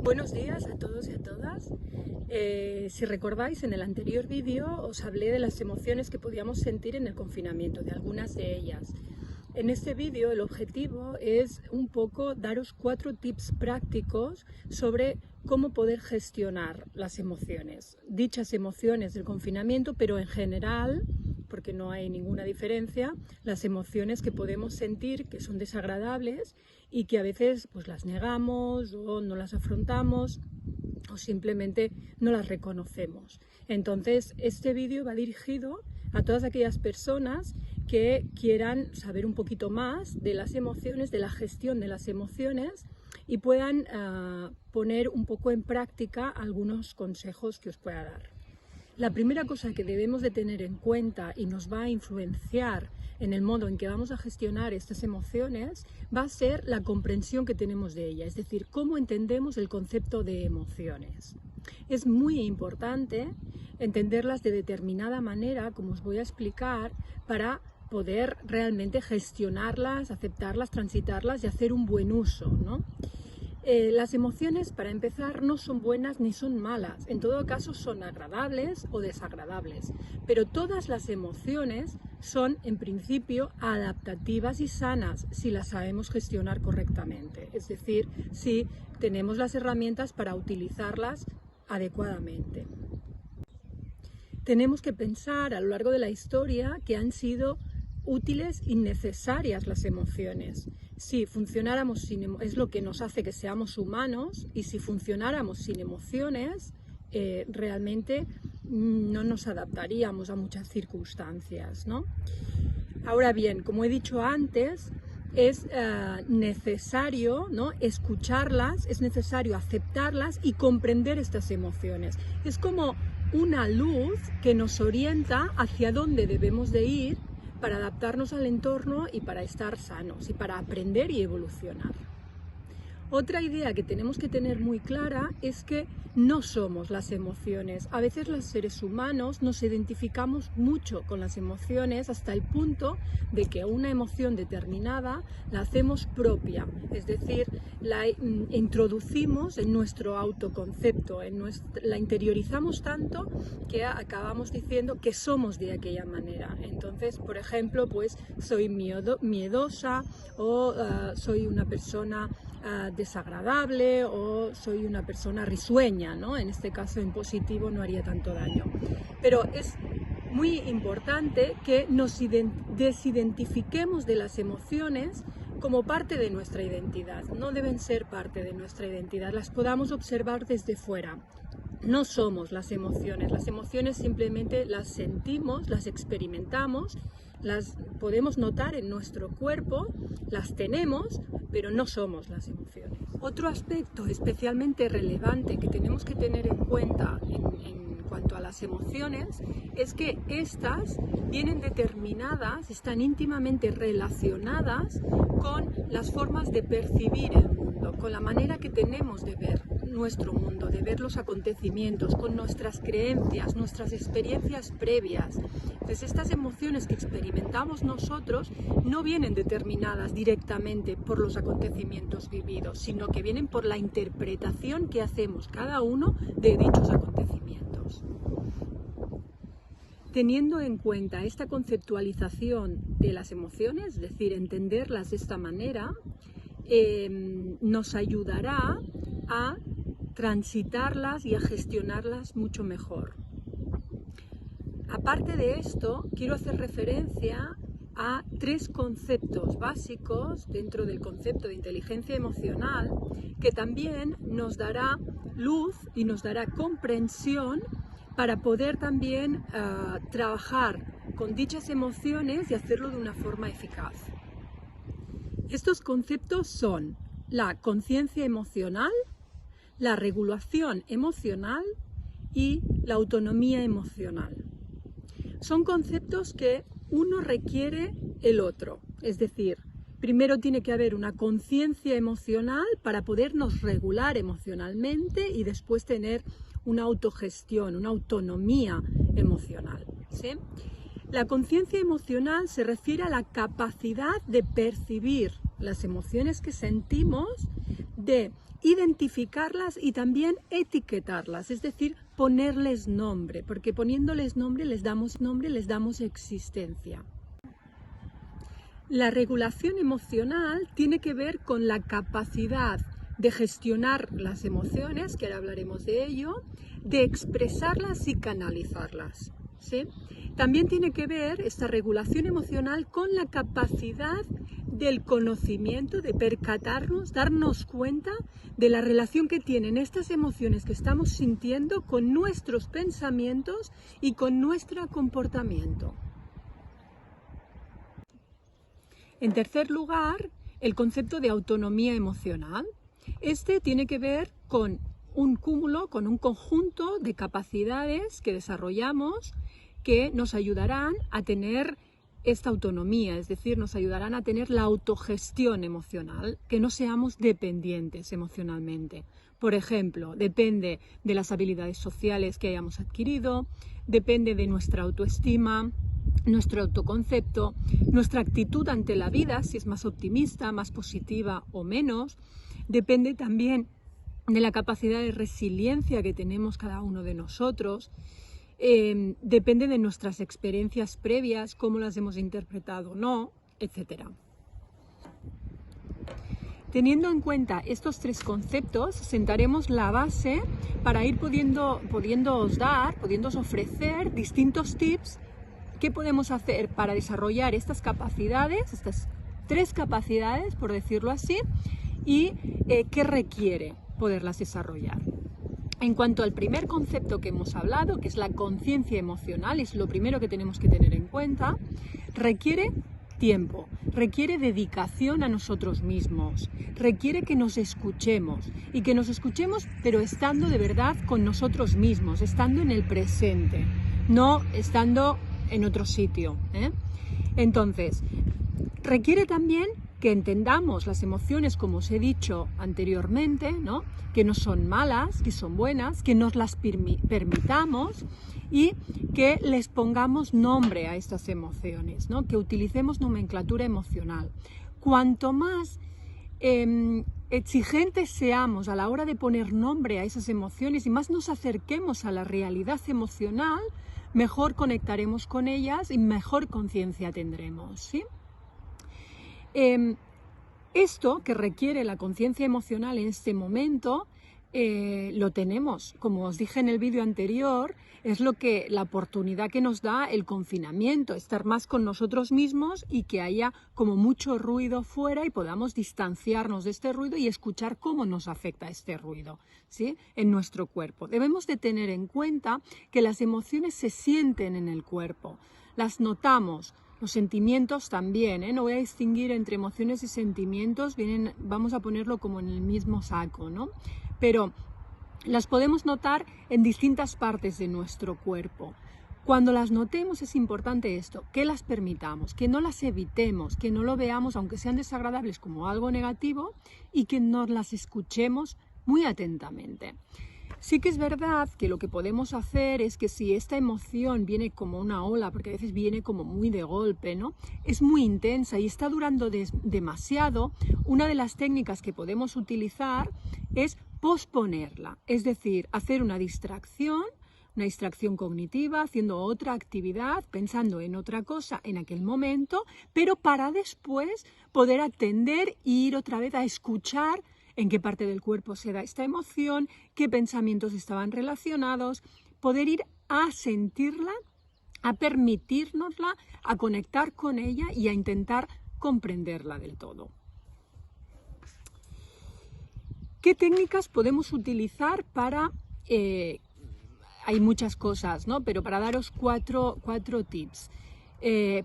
Buenos días a todos y a todas. Si recordáis, en el anterior vídeo os hablé de las emociones que podíamos sentir en el confinamiento, de algunas de ellas. En este vídeo el objetivo es un poco daros 4 tips prácticos sobre cómo poder gestionar las emociones. Dichas emociones del confinamiento, pero en general, porque no hay ninguna diferencia, las emociones que podemos sentir que son desagradables y que a veces pues las negamos o no las afrontamos o simplemente no las reconocemos. Entonces, este vídeo va dirigido a todas aquellas personas que quieran saber un poquito más de las emociones, de la gestión de las emociones y puedan poner un poco en práctica algunos consejos que os pueda dar. La primera cosa que debemos de tener en cuenta y nos va a influenciar en el modo en que vamos a gestionar estas emociones va a ser la comprensión que tenemos de ellas, es decir, cómo entendemos el concepto de emociones. Es muy importante entenderlas de determinada manera, como os voy a explicar, para poder realmente gestionarlas, aceptarlas, transitarlas y hacer un buen uso, ¿no? Las emociones, para empezar, no son buenas ni son malas. En todo caso, son agradables o desagradables. Pero todas las emociones son, en principio, adaptativas y sanas si las sabemos gestionar correctamente. Es decir, si tenemos las herramientas para utilizarlas adecuadamente. Tenemos que pensar a lo largo de la historia que han sido útiles y necesarias las emociones. Si funcionáramos es lo que nos hace que seamos humanos, y si funcionáramos sin emociones, realmente no nos adaptaríamos a muchas circunstancias, ¿no? Ahora bien, como he dicho antes, es necesario, ¿no?, escucharlas, es necesario aceptarlas y comprender estas emociones. Es como una luz que nos orienta hacia dónde debemos de ir para adaptarnos al entorno y para estar sanos y para aprender y evolucionar. Otra idea que tenemos que tener muy clara es que no somos las emociones. A veces los seres humanos nos identificamos mucho con las emociones hasta el punto de que una emoción determinada la hacemos propia, es decir, la introducimos en nuestro autoconcepto, la interiorizamos tanto que acabamos diciendo que somos de aquella manera. Entonces, por ejemplo, pues soy miedosa o soy una persona desagradable o soy una persona risueña, ¿no? En este caso en positivo no haría tanto daño. Pero es muy importante que nos desidentifiquemos de las emociones como parte de nuestra identidad. No deben ser parte de nuestra identidad, las podamos observar desde fuera. No somos las emociones simplemente las sentimos, las experimentamos, las podemos notar en nuestro cuerpo, las tenemos, pero no somos las emociones. Otro aspecto especialmente relevante que tenemos que tener en cuenta en cuanto a las emociones es que estas vienen determinadas, están íntimamente relacionadas con las formas de percibir el mundo, con la manera que tenemos de ver nuestro mundo, de ver los acontecimientos, con nuestras creencias, nuestras experiencias previas. Entonces, estas emociones que experimentamos nosotros no vienen determinadas directamente por los acontecimientos vividos, sino que vienen por la interpretación que hacemos cada uno de dichos acontecimientos. Teniendo en cuenta esta conceptualización de las emociones, es decir, entenderlas de esta manera, nos ayudará a transitarlas y a gestionarlas mucho mejor. Aparte de esto, quiero hacer referencia a 3 conceptos básicos dentro del concepto de inteligencia emocional que también nos dará luz y nos dará comprensión para poder también trabajar con dichas emociones y hacerlo de una forma eficaz. Estos conceptos son la conciencia emocional, la regulación emocional y la autonomía emocional. Son conceptos que uno requiere el otro, es decir, primero tiene que haber una conciencia emocional para podernos regular emocionalmente y después tener una autogestión, una autonomía emocional, ¿sí? La conciencia emocional se refiere a la capacidad de percibir las emociones que sentimos de identificarlas y también etiquetarlas, es decir, ponerles nombre, porque poniéndoles nombre, les damos existencia. La regulación emocional tiene que ver con la capacidad de gestionar las emociones, que ahora hablaremos de ello, de expresarlas y canalizarlas, ¿sí? También tiene que ver esta regulación emocional con la capacidad del conocimiento, de percatarnos, darnos cuenta de la relación que tienen estas emociones que estamos sintiendo con nuestros pensamientos y con nuestro comportamiento. En tercer lugar, el concepto de autonomía emocional. Este tiene que ver con un cúmulo, con un conjunto de capacidades que desarrollamos que nos ayudarán a tener esta autonomía, es decir, nos ayudarán a tener la autogestión emocional, que no seamos dependientes emocionalmente. Por ejemplo, depende de las habilidades sociales que hayamos adquirido, depende de nuestra autoestima, nuestro autoconcepto, nuestra actitud ante la vida, si es más optimista, más positiva o menos. Depende también de la capacidad de resiliencia que tenemos cada uno de nosotros. Depende de nuestras experiencias previas, cómo las hemos interpretado o no, etc. Teniendo en cuenta estos tres conceptos, sentaremos la base para ir pudiéndoos ofrecer distintos tips que podemos hacer para desarrollar estas capacidades, estas tres capacidades, por decirlo así, y qué requiere poderlas desarrollar. En cuanto al primer concepto que hemos hablado, que es la conciencia emocional, es lo primero que tenemos que tener en cuenta, requiere tiempo, requiere dedicación a nosotros mismos, requiere que nos escuchemos y que nos escuchemos pero estando de verdad con nosotros mismos, estando en el presente, no estando en otro sitio, Entonces, requiere también que entendamos las emociones, como os he dicho anteriormente, ¿no? Que no son malas, que son buenas, que nos las permitamos y que les pongamos nombre a estas emociones, ¿no? Que utilicemos nomenclatura emocional. Cuanto más exigentes seamos a la hora de poner nombre a esas emociones y más nos acerquemos a la realidad emocional, mejor conectaremos con ellas y mejor conciencia tendremos, ¿sí? Esto que requiere la conciencia emocional en este momento lo tenemos, como os dije en el vídeo anterior, es la oportunidad que nos da el confinamiento, estar más con nosotros mismos y que haya como mucho ruido fuera y podamos distanciarnos de este ruido y escuchar cómo nos afecta este ruido, ¿sí? En nuestro cuerpo. Debemos de tener en cuenta que las emociones se sienten en el cuerpo, las notamos. Los sentimientos también, no voy a distinguir entre emociones y sentimientos, vamos a ponerlo como en el mismo saco, ¿no? Pero las podemos notar en distintas partes de nuestro cuerpo. Cuando las notemos es importante esto, que las permitamos, que no las evitemos, que no lo veamos, aunque sean desagradables, como algo negativo y que nos las escuchemos muy atentamente. Sí que es verdad que lo que podemos hacer es que si esta emoción viene como una ola, porque a veces viene como muy de golpe, ¿no? Es muy intensa y está durando demasiado, una de las técnicas que podemos utilizar es posponerla, es decir, hacer una distracción cognitiva, haciendo otra actividad, pensando en otra cosa en aquel momento, pero para después poder atender e ir otra vez a escuchar en qué parte del cuerpo se da esta emoción, qué pensamientos estaban relacionados, poder ir a sentirla, a permitírnosla, a conectar con ella y a intentar comprenderla del todo. ¿Qué técnicas podemos utilizar para... hay muchas cosas, ¿no? Pero para daros cuatro tips.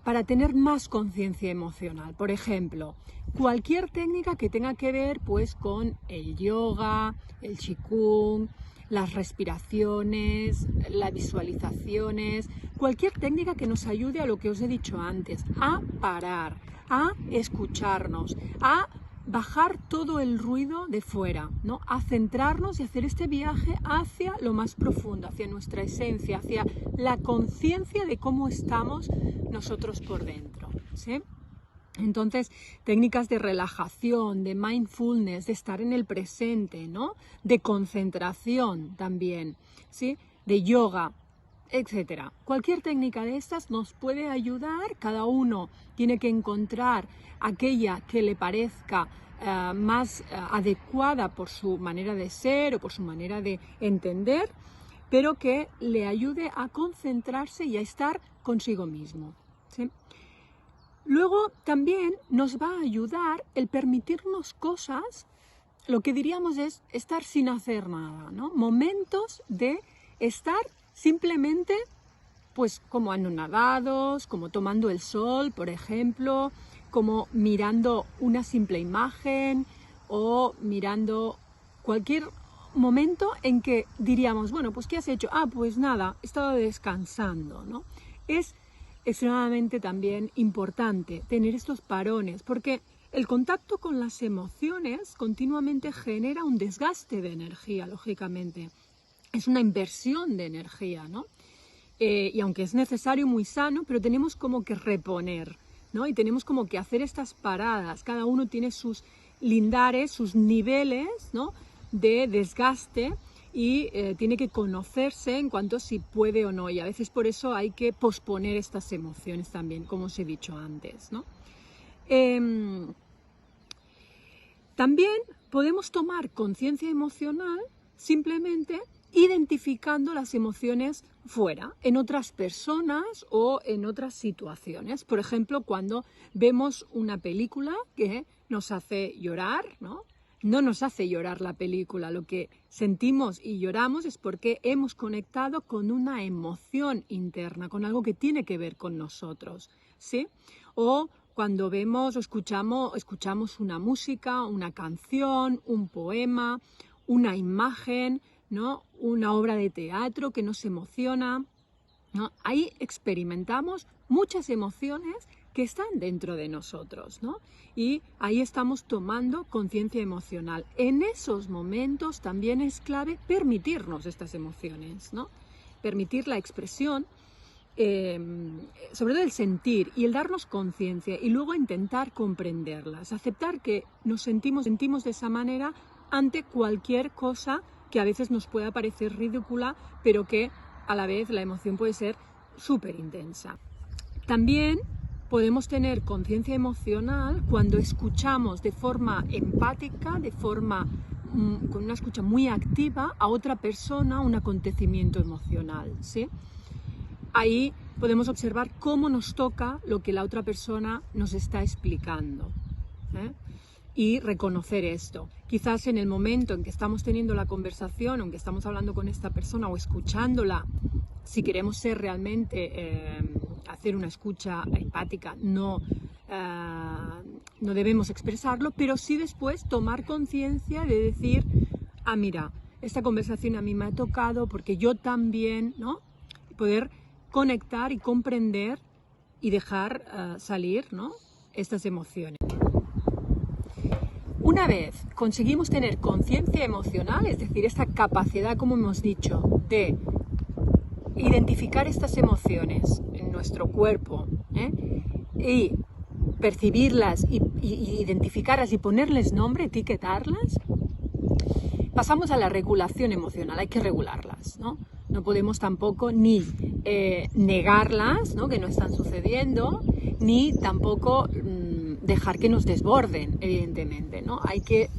Para tener más conciencia emocional. Por ejemplo, cualquier técnica que tenga que ver pues, con el yoga, el qigong, las respiraciones, las visualizaciones, cualquier técnica que nos ayude a lo que os he dicho antes, a parar, a escucharnos, a bajar todo el ruido de fuera, ¿no? A centrarnos y hacer este viaje hacia lo más profundo, hacia nuestra esencia, hacia la conciencia de cómo estamos nosotros por dentro, ¿sí? Entonces, técnicas de relajación, de mindfulness, de estar en el presente, ¿no? De concentración también, ¿sí? De yoga, etcétera. Cualquier técnica de estas nos puede ayudar. Cada uno tiene que encontrar aquella que le parezca más adecuada por su manera de ser o por su manera de entender, pero que le ayude a concentrarse y a estar consigo mismo, ¿sí? Luego también nos va a ayudar el permitirnos cosas, lo que diríamos es estar sin hacer nada, ¿no? Momentos de estar simplemente pues como anonadados, como tomando el sol, por ejemplo, como mirando una simple imagen o mirando cualquier momento en que diríamos, bueno, pues ¿qué has hecho? Ah, pues nada, he estado descansando, ¿no? Es extremadamente también importante tener estos parones, porque el contacto con las emociones continuamente genera un desgaste de energía, lógicamente. Es una inversión de energía, ¿no? Y aunque es necesario, muy sano, pero tenemos como que reponer, ¿no? Y tenemos como que hacer estas paradas. Cada uno tiene sus lindares, sus niveles, ¿no? De desgaste, y tiene que conocerse en cuanto a si puede o no, y a veces por eso hay que posponer estas emociones también, como os he dicho antes, ¿no? También podemos tomar conciencia emocional simplemente identificando las emociones fuera, en otras personas o en otras situaciones. Por ejemplo, cuando vemos una película que nos hace llorar, ¿no? No nos hace llorar la película, lo que sentimos y lloramos es porque hemos conectado con una emoción interna, con algo que tiene que ver con nosotros, ¿sí? O cuando vemos o escuchamos una música, una canción, un poema, una imagen, ¿no? Una obra de teatro que nos emociona, ¿no? Ahí experimentamos muchas emociones que están dentro de nosotros, ¿no? Y ahí estamos tomando conciencia emocional. En esos momentos también es clave permitirnos estas emociones, ¿no? Permitir la expresión, sobre todo el sentir y el darnos conciencia, y luego intentar comprenderlas, aceptar que nos sentimos de esa manera ante cualquier cosa que a veces nos pueda parecer ridícula, pero que a la vez la emoción puede ser súper intensa. También podemos tener conciencia emocional cuando escuchamos de forma empática, de forma con una escucha muy activa a otra persona un acontecimiento emocional, ¿sí? Ahí podemos observar cómo nos toca lo que la otra persona nos está explicando, ¿eh? Y reconocer esto. Quizás en el momento en que estamos teniendo la conversación, aunque estamos hablando con esta persona o escuchándola, si queremos ser realmente, hacer una escucha empática, no debemos expresarlo, pero sí después tomar conciencia de decir, ah, mira, esta conversación a mí me ha tocado porque yo también, ¿no? Poder conectar y comprender y dejar salir, ¿no? Estas emociones. Una vez conseguimos tener conciencia emocional, es decir, esta capacidad, como hemos dicho, de identificar estas emociones en nuestro cuerpo, y percibirlas y identificarlas y ponerles nombre, etiquetarlas, pasamos a la regulación emocional. Hay que regularlas, ¿no? No podemos tampoco ni negarlas, ¿no? Que no están sucediendo, ni tampoco dejar que nos desborden, evidentemente, ¿no? Hay que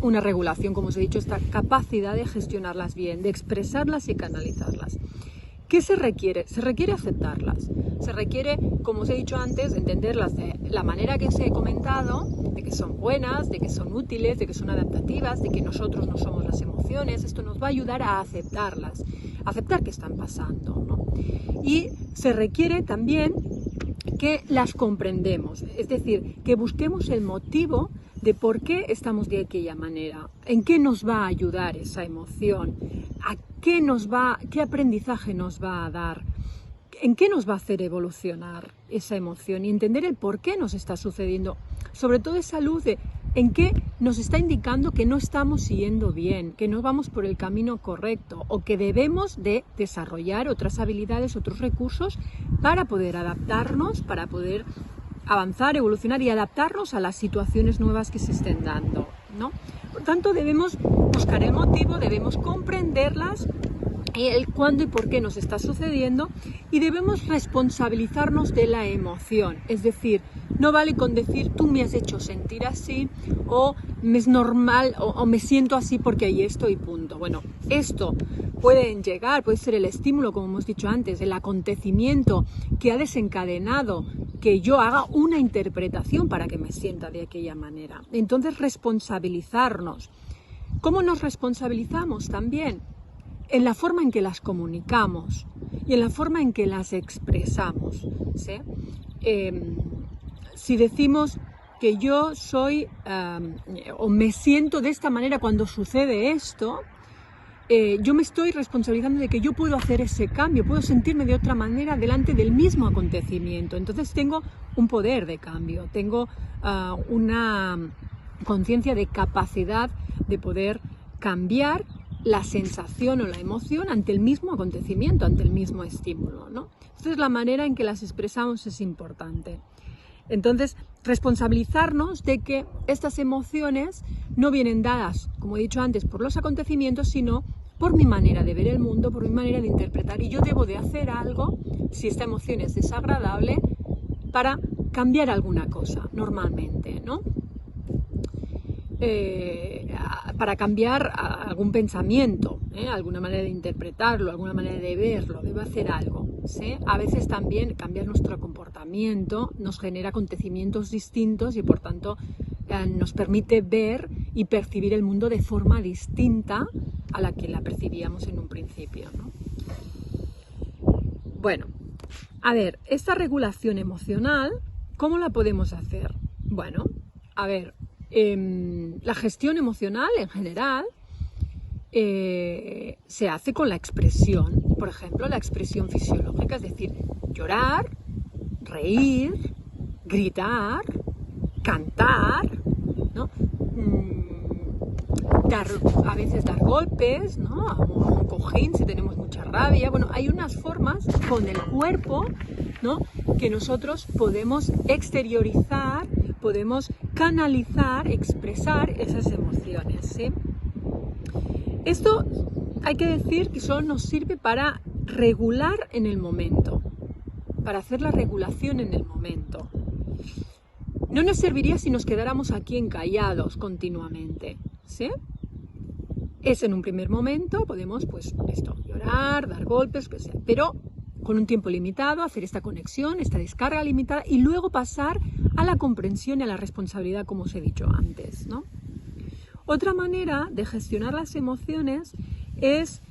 una regulación, como os he dicho, esta capacidad de gestionarlas bien, de expresarlas y canalizarlas. ¿Qué se requiere? Se requiere aceptarlas. Se requiere, como os he dicho antes, entenderlas de la manera que os he comentado, de que son buenas, de que son útiles, de que son adaptativas, de que nosotros no somos las emociones. Esto nos va a ayudar a aceptarlas, a aceptar que están pasando, ¿no? Y se requiere también que las comprendemos, es decir, que busquemos el motivo de por qué estamos de aquella manera, en qué nos va a ayudar esa emoción, qué aprendizaje nos va a dar, en qué nos va a hacer evolucionar esa emoción y entender el por qué nos está sucediendo, sobre todo esa luz de en qué nos está indicando que no estamos siguiendo bien, que no vamos por el camino correcto o que debemos de desarrollar otras habilidades, otros recursos para poder adaptarnos, para poder avanzar, evolucionar y adaptarnos a las situaciones nuevas que se estén dando, ¿no? Por tanto, debemos buscar el motivo, debemos comprenderlas, el cuándo y por qué nos está sucediendo, y debemos responsabilizarnos de la emoción. Es decir, no vale con decir tú me has hecho sentir así, o me es normal, o me siento así porque hay esto y punto. Bueno, esto puede ser el estímulo, como hemos dicho antes, el acontecimiento que ha desencadenado que yo haga una interpretación para que me sienta de aquella manera. Entonces, responsabilizarnos. ¿Cómo nos responsabilizamos? También en la forma en que las comunicamos y en la forma en que las expresamos, ¿sí? Si decimos que yo soy o me siento de esta manera cuando sucede esto, yo me estoy responsabilizando de que yo puedo hacer ese cambio, puedo sentirme de otra manera delante del mismo acontecimiento. Entonces tengo un poder de cambio, tengo una conciencia de capacidad de poder cambiar la sensación o la emoción ante el mismo acontecimiento, ante el mismo estímulo, ¿no? Entonces la manera en que las expresamos es importante. Entonces, responsabilizarnos de que estas emociones no vienen dadas, como he dicho antes, por los acontecimientos, sino por mi manera de ver el mundo, por mi manera de interpretar. Y yo debo de hacer algo, si esta emoción es desagradable, para cambiar alguna cosa, normalmente, ¿no? Para cambiar algún pensamiento, alguna manera de interpretarlo, alguna manera de verlo, debe hacer algo, ¿sí? A veces también cambiar nuestro comportamiento nos genera acontecimientos distintos y por tanto nos permite ver y percibir el mundo de forma distinta a la que la percibíamos en un principio, ¿no? Bueno, a ver, esta regulación emocional, ¿cómo la podemos hacer? Bueno, a ver, la gestión emocional en general se hace con la expresión, por ejemplo, la expresión fisiológica, es decir, llorar, reír, gritar, cantar, ¿no? A veces dar golpes, ¿no? A un cojín si tenemos mucha rabia. Bueno, hay unas formas con el cuerpo, ¿no?, que nosotros podemos exteriorizar, podemos canalizar, expresar esas emociones, ¿sí? Esto hay que decir que solo nos sirve para regular en el momento, para hacer la regulación en el momento. No nos serviría si nos quedáramos aquí encallados continuamente, ¿sí? Es en un primer momento, podemos, pues, llorar, dar golpes, que sea, pero con un tiempo limitado, hacer esta conexión, esta descarga limitada y luego pasar a la comprensión y a la responsabilidad, como os he dicho antes, ¿no? Otra manera de gestionar las emociones es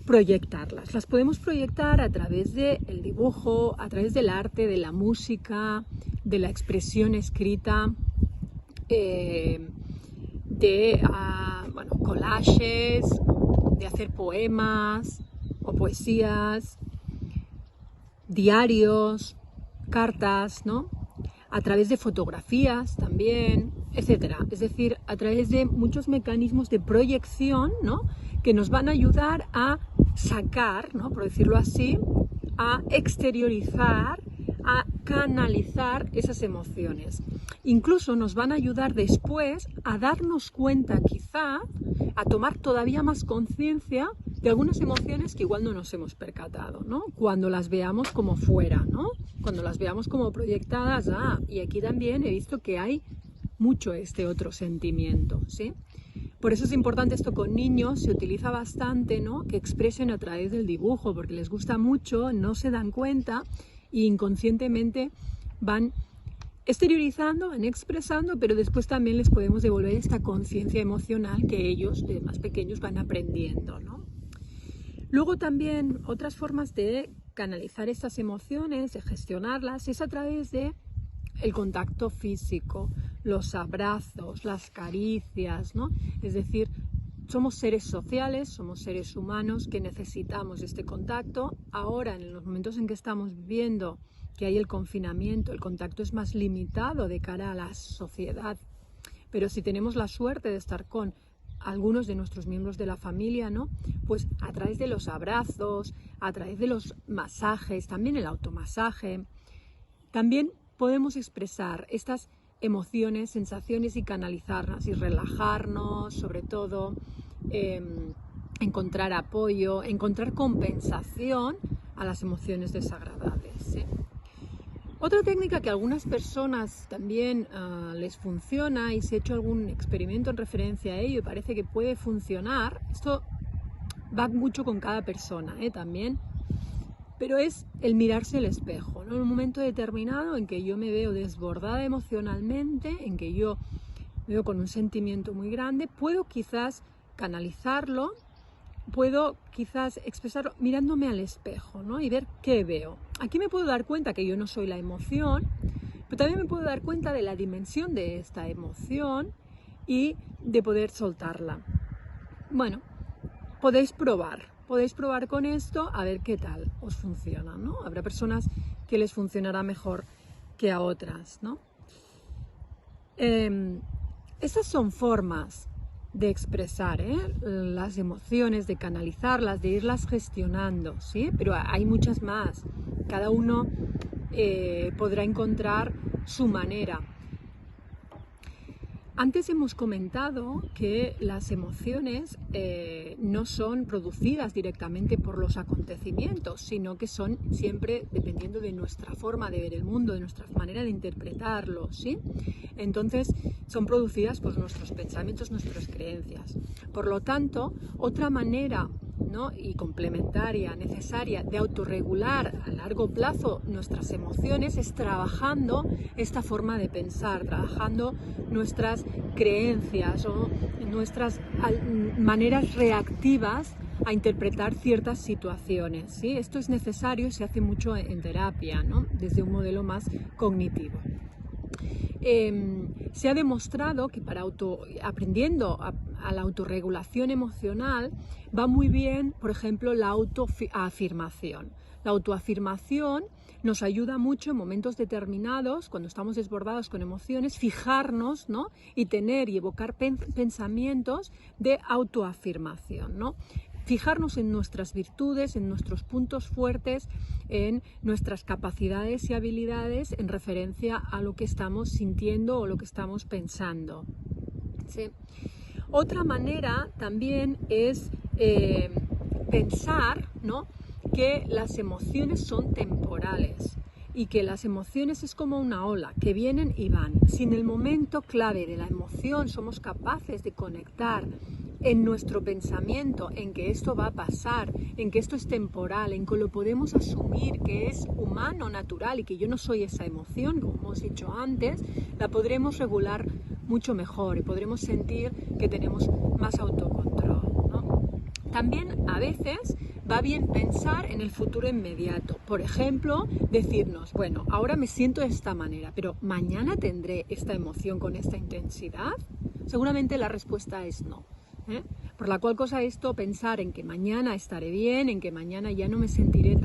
proyectarlas. Las podemos proyectar a través del dibujo, a través del arte, de la música, de la expresión escrita, collages, de hacer poemas o poesías, diarios, cartas, ¿no? A través de fotografías también, etcétera. Es decir, a través de muchos mecanismos de proyección, ¿no?, que nos van a ayudar a sacar, ¿no?, por decirlo así, a exteriorizar, a canalizar esas emociones. Incluso nos van a ayudar después a darnos cuenta, quizá, a tomar todavía más conciencia de algunas emociones que igual no nos hemos percatado, ¿no? Cuando las veamos como fuera, ¿no? Cuando las veamos como proyectadas, y aquí también he visto que hay mucho este otro sentimiento, ¿sí? Por eso es importante esto con niños, se utiliza bastante, ¿no?, que expresen a través del dibujo, porque les gusta mucho, no se dan cuenta y inconscientemente van exteriorizando, van expresando, pero después también les podemos devolver esta conciencia emocional que ellos, de más pequeños, van aprendiendo, ¿no? Luego también otras formas de canalizar estas emociones, de gestionarlas, es a través de el contacto físico, los abrazos, las caricias, ¿no? Es decir, somos seres sociales, somos seres humanos que necesitamos este contacto. Ahora, en los momentos en que estamos viviendo que hay el confinamiento, el contacto es más limitado de cara a la sociedad. Pero si tenemos la suerte de estar con algunos de nuestros miembros de la familia, ¿no?, pues a través de los abrazos, a través de los masajes, también el automasaje, también podemos expresar estas emociones, sensaciones y canalizarlas y relajarnos, sobre todo, encontrar apoyo, encontrar compensación a las emociones desagradables, ¿sí? Otra técnica que a algunas personas también les funciona, y se ha hecho algún experimento en referencia a ello y parece que puede funcionar, esto va mucho con cada persona, también, pero es el mirarse al espejo, ¿no? En un momento determinado en que yo me veo desbordada emocionalmente, en que yo me veo con un sentimiento muy grande, puedo quizás canalizarlo, puedo quizás expresarlo mirándome al espejo, ¿no? Y ver qué veo. Aquí me puedo dar cuenta que yo no soy la emoción, pero también me puedo dar cuenta de la dimensión de esta emoción y de poder soltarla. Bueno, podéis probar con esto a ver qué tal os funciona, ¿no? Habrá personas que les funcionará mejor que a otras, ¿no? Esas son formas de expresar las emociones, de canalizarlas, de irlas gestionando, ¿sí? Pero hay muchas más. Cada uno podrá encontrar su manera. Antes hemos comentado que las emociones no son producidas directamente por los acontecimientos, sino que son siempre dependiendo de nuestra forma de ver el mundo, de nuestra manera de interpretarlo, ¿sí? Entonces son producidas por nuestros pensamientos, nuestras creencias. Por lo tanto, otra manera, ¿no?, y complementaria, necesaria, de autorregular a largo plazo nuestras emociones es trabajando esta forma de pensar, trabajando nuestras creencias o nuestras maneras reactivas a interpretar ciertas situaciones, ¿sí? Esto es necesario y se hace mucho en terapia, ¿no?, desde un modelo más cognitivo. Se ha demostrado que para aprendiendo a la autorregulación emocional va muy bien, por ejemplo, la autoafirmación. La autoafirmación nos ayuda mucho en momentos determinados, cuando estamos desbordados con emociones, fijarnos, ¿no?, y tener y evocar pensamientos de autoafirmación, ¿no? Fijarnos en nuestras virtudes, en nuestros puntos fuertes, en nuestras capacidades y habilidades en referencia a lo que estamos sintiendo o lo que estamos pensando, ¿sí? Otra manera también es pensar, ¿no?, que las emociones son temporales y que las emociones es como una ola, que vienen y van. Si en el momento clave de la emoción somos capaces de conectar en nuestro pensamiento, en que esto va a pasar, en que esto es temporal, en que lo podemos asumir, que es humano, natural y que yo no soy esa emoción, como hemos dicho antes, la podremos regular mucho mejor y podremos sentir que tenemos más autocontrol, ¿no? También a veces va bien pensar en el futuro inmediato. Por ejemplo, decirnos, bueno, ahora me siento de esta manera, pero ¿mañana tendré esta emoción con esta intensidad? Seguramente la respuesta es no. Por la cual cosa esto, pensar en que mañana estaré bien, en que mañana ya no me sentiré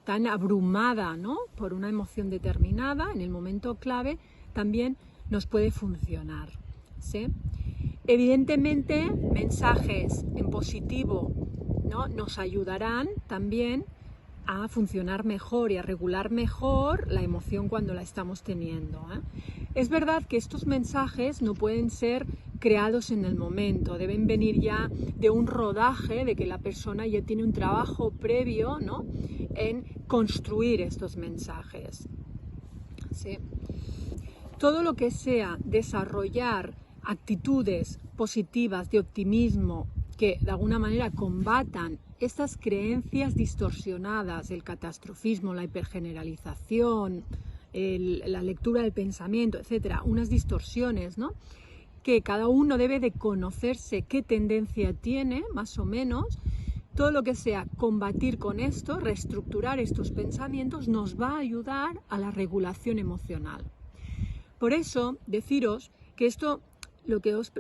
tan abrumada, ¿no?, por una emoción determinada en el momento clave, también nos puede funcionar, ¿sí? Evidentemente, mensajes en positivo, ¿no?, nos ayudarán también a funcionar mejor y a regular mejor la emoción cuando la estamos teniendo, Es verdad que estos mensajes no pueden ser creados en el momento, deben venir ya de un rodaje, de que la persona ya tiene un trabajo previo, ¿no?, en construir estos mensajes, ¿sí? Todo lo que sea desarrollar actitudes positivas de optimismo que de alguna manera combatan estas creencias distorsionadas, el catastrofismo, la hipergeneralización, la lectura del pensamiento, etcétera, unas distorsiones, ¿no?, que cada uno debe de conocerse qué tendencia tiene, más o menos. Todo lo que sea combatir con esto, reestructurar estos pensamientos, nos va a ayudar a la regulación emocional. Por eso, deciros que esto, lo que os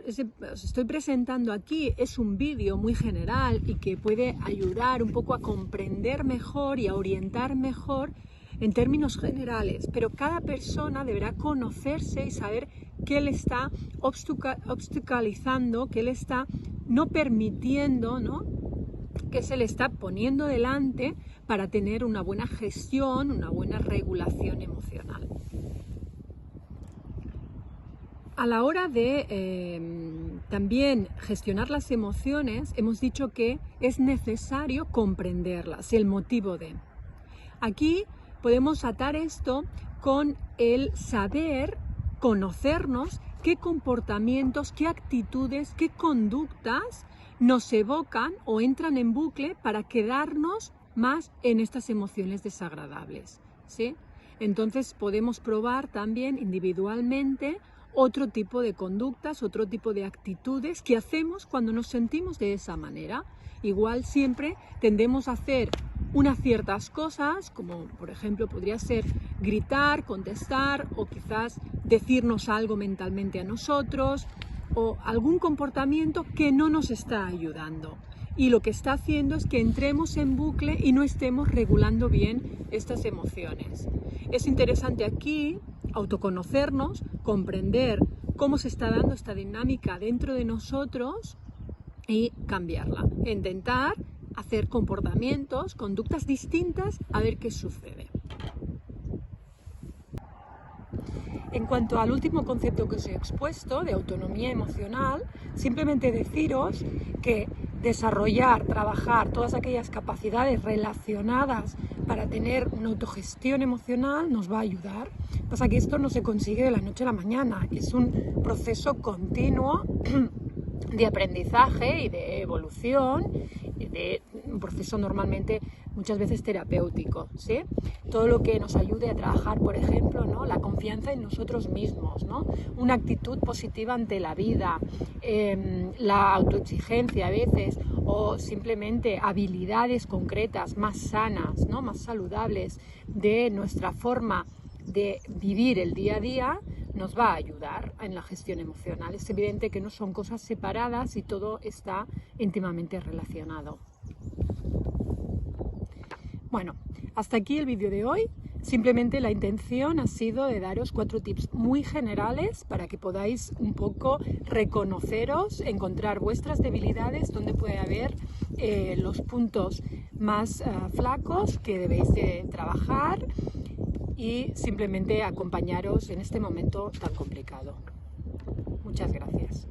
estoy presentando aquí, es un vídeo muy general y que puede ayudar un poco a comprender mejor y a orientar mejor en términos generales, pero cada persona deberá conocerse y saber qué le está obstaculizando, qué le está no permitiendo, ¿no?, que se le está poniendo delante para tener una buena gestión, una buena regulación emocional. A la hora de también gestionar las emociones, hemos dicho que es necesario comprenderlas, el motivo de. Aquí podemos atar esto con el saber, conocernos qué comportamientos, qué actitudes, qué conductas nos evocan o entran en bucle para quedarnos más en estas emociones desagradables, ¿sí? Entonces podemos probar también individualmente otro tipo de conductas, otro tipo de actitudes que hacemos cuando nos sentimos de esa manera. Igual siempre tendemos a hacer unas ciertas cosas, como por ejemplo podría ser gritar, contestar o quizás decirnos algo mentalmente a nosotros o algún comportamiento que no nos está ayudando. Y lo que está haciendo es que entremos en bucle y no estemos regulando bien estas emociones. Es interesante aquí autoconocernos, comprender cómo se está dando esta dinámica dentro de nosotros y cambiarla. Intentar hacer comportamientos, conductas distintas, a ver qué sucede. En cuanto al último concepto que os he expuesto, de autonomía emocional, simplemente deciros que desarrollar, trabajar todas aquellas capacidades relacionadas para tener una autogestión emocional nos va a ayudar. Pasa que esto no se consigue de la noche a la mañana, es un proceso continuo de aprendizaje y de evolución, de un proceso normalmente muchas veces terapéutico, ¿sí? Todo lo que nos ayude a trabajar, por ejemplo, ¿no? La confianza en nosotros mismos, ¿no? Una actitud positiva ante la vida, la autoexigencia a veces, o simplemente habilidades concretas más sanas, ¿no? Más saludables de nuestra forma de vivir el día a día, nos va a ayudar en la gestión emocional. Es evidente que no son cosas separadas y todo está íntimamente relacionado. Bueno, hasta aquí el vídeo de hoy. Simplemente la intención ha sido de daros 4 tips muy generales para que podáis un poco reconoceros, encontrar vuestras debilidades, donde puede haber los puntos más flacos que debéis de trabajar y simplemente acompañaros en este momento tan complicado. Muchas gracias.